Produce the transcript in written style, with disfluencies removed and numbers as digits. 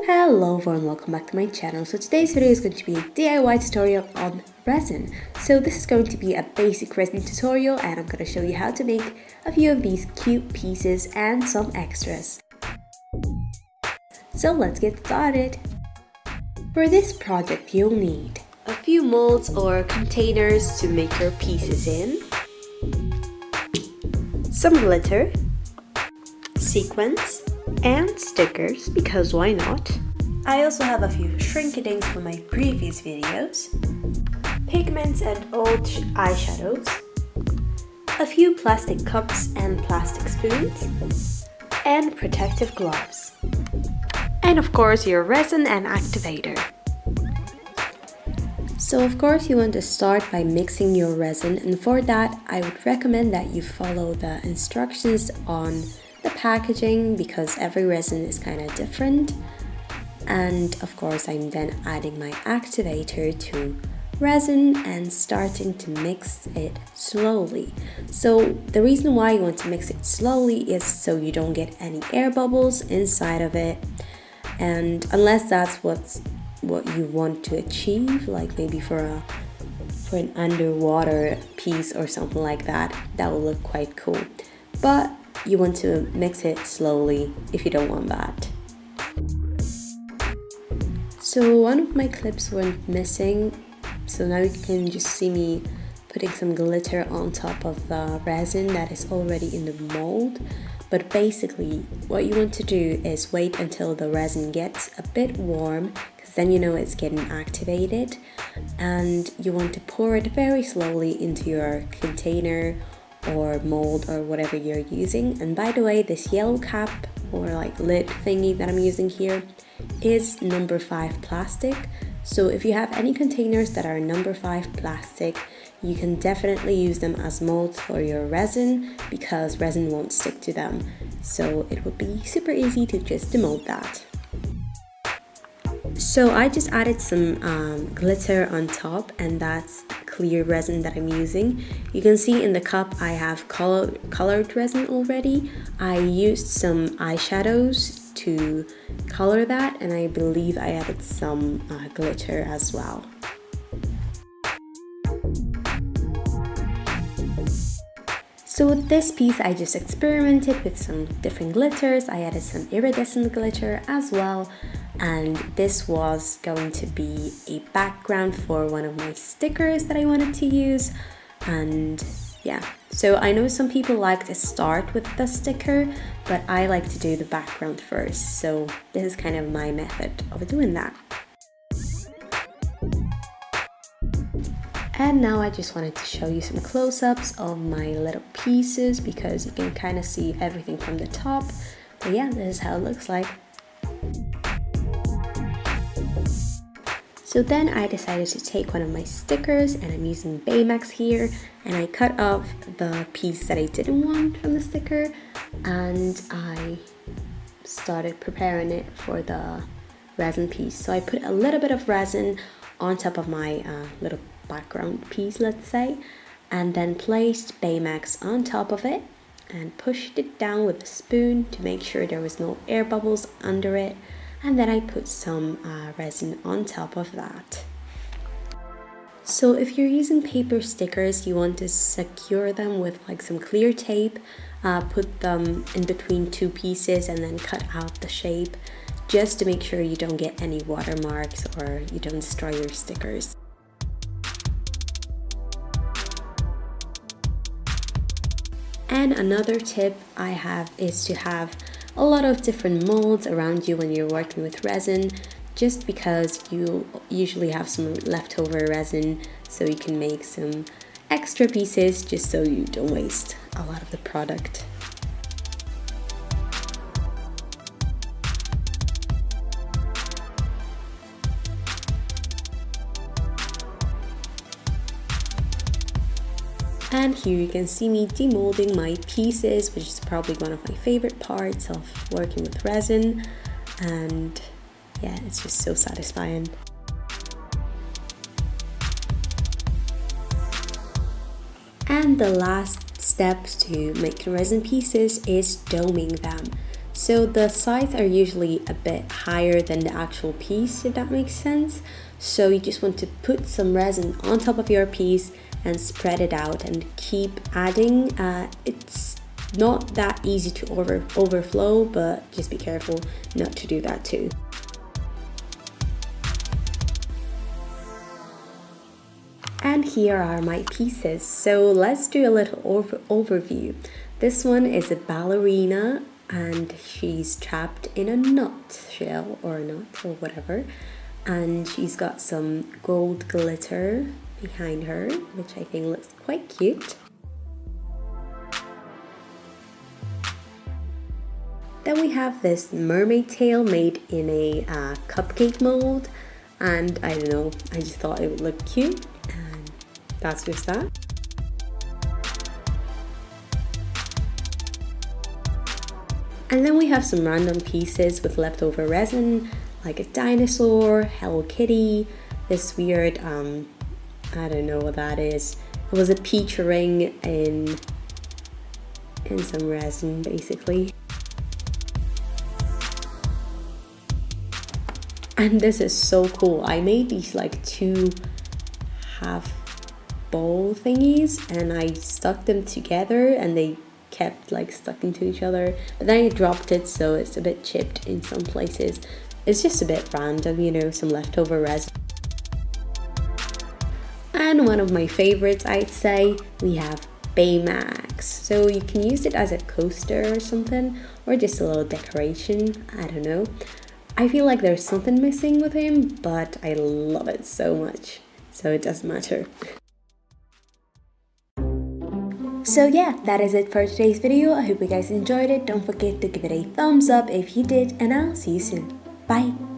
Hello everyone, welcome back to my channel. So today's video is going to be a DIY tutorial on resin. So this is going to be a basic resin tutorial and I'm going to show you how to make a few of these cute pieces and some extras. So let's get started. For this project you'll need a few molds or containers to make your pieces in, some glitter, sequins, and stickers, because why not? I also have a few shrink-a-dinks from my previous videos, pigments and old eyeshadows, a few plastic cups and plastic spoons, and protective gloves. And of course your resin and activator. So of course you want to start by mixing your resin, and for that I would recommend that you follow the instructions on the packaging because every resin is kind of different. And of course I'm then adding my activator to resin and starting to mix it slowly. So the reason why you want to mix it slowly is so you don't get any air bubbles inside of it, and unless that's what you want to achieve, like maybe for an underwater piece or something like that, that will look quite cool. But you want to mix it slowly if you don't want that. So one of my clips went missing, so now you can just see me putting some glitter on top of the resin that is already in the mold. But basically what you want to do is wait until the resin gets a bit warm, because then you know it's getting activated, and you want to pour it very slowly into your container or mold or whatever you're using. And by the way, this yellow cap or like lid thingy that I'm using here is number 5 plastic. So if you have any containers that are number 5 plastic, you can definitely use them as molds for your resin because resin won't stick to them. So it would be super easy to just demold that. So I just added some glitter on top, and that's clear resin that I'm using. You can see in the cup I have colored resin already. I used some eyeshadows to color that, and I believe I added some glitter as well. So with this piece I just experimented with some different glitters. I added some iridescent glitter as well, and this was going to be a background for one of my stickers that I wanted to use. And yeah, so I know some people like to start with the sticker, but I like to do the background first, so this is kind of my method of doing that. And now I just wanted to show you some close-ups of my little pieces because you can kind of see everything from the top. But yeah, this is how it looks like. So then I decided to take one of my stickers, and I'm using Baymax here, and I cut off the piece that I didn't want from the sticker, and I started preparing it for the resin piece. So I put a little bit of resin on top of my little background piece, let's say, and then placed Baymax on top of it and pushed it down with a spoon to make sure there was no air bubbles under it. And then I put some resin on top of that. So if you're using paper stickers, you want to secure them with like some clear tape, put them in between two pieces and then cut out the shape, just to make sure you don't get any watermarks or you don't destroy your stickers. And another tip I have is to have a lot of different molds around you when you're working with resin, just because you usually have some leftover resin, so you can make some extra pieces just so you don't waste a lot of the product. And here you can see me demolding my pieces, which is probably one of my favorite parts of working with resin. And yeah, it's just so satisfying. And the last steps to make resin pieces is doming them. So the sides are usually a bit higher than the actual piece, if that makes sense. So you just want to put some resin on top of your piece and spread it out and keep adding. It's not that easy to overflow, but just be careful not to do that too. And here are my pieces. So let's do a little overview. This one is a ballerina and she's trapped in a nutshell or a nut or whatever. And she's got some gold glitter behind her, which I think looks quite cute. Then we have this mermaid tail made in a cupcake mold, and I don't know, I just thought it would look cute, and that's just that. And then we have some random pieces with leftover resin, like a dinosaur, Hello Kitty, this weird, I don't know what that is. It was a peach ring in some resin, basically. And this is so cool. I made these like two half bowl thingies and I stuck them together and they kept like stuck into each other. But then I dropped it, so it's a bit chipped in some places. It's just a bit random, you know, some leftover resin. And one of my favorites, I'd say, we have Baymax. So you can use it as a coaster or something, or just a little decoration, I don't know. I feel like there's something missing with him, but I love it so much, so it doesn't matter. So yeah, that is it for today's video. I hope you guys enjoyed it. Don't forget to give it a thumbs up if you did, and I'll see you soon. Bye!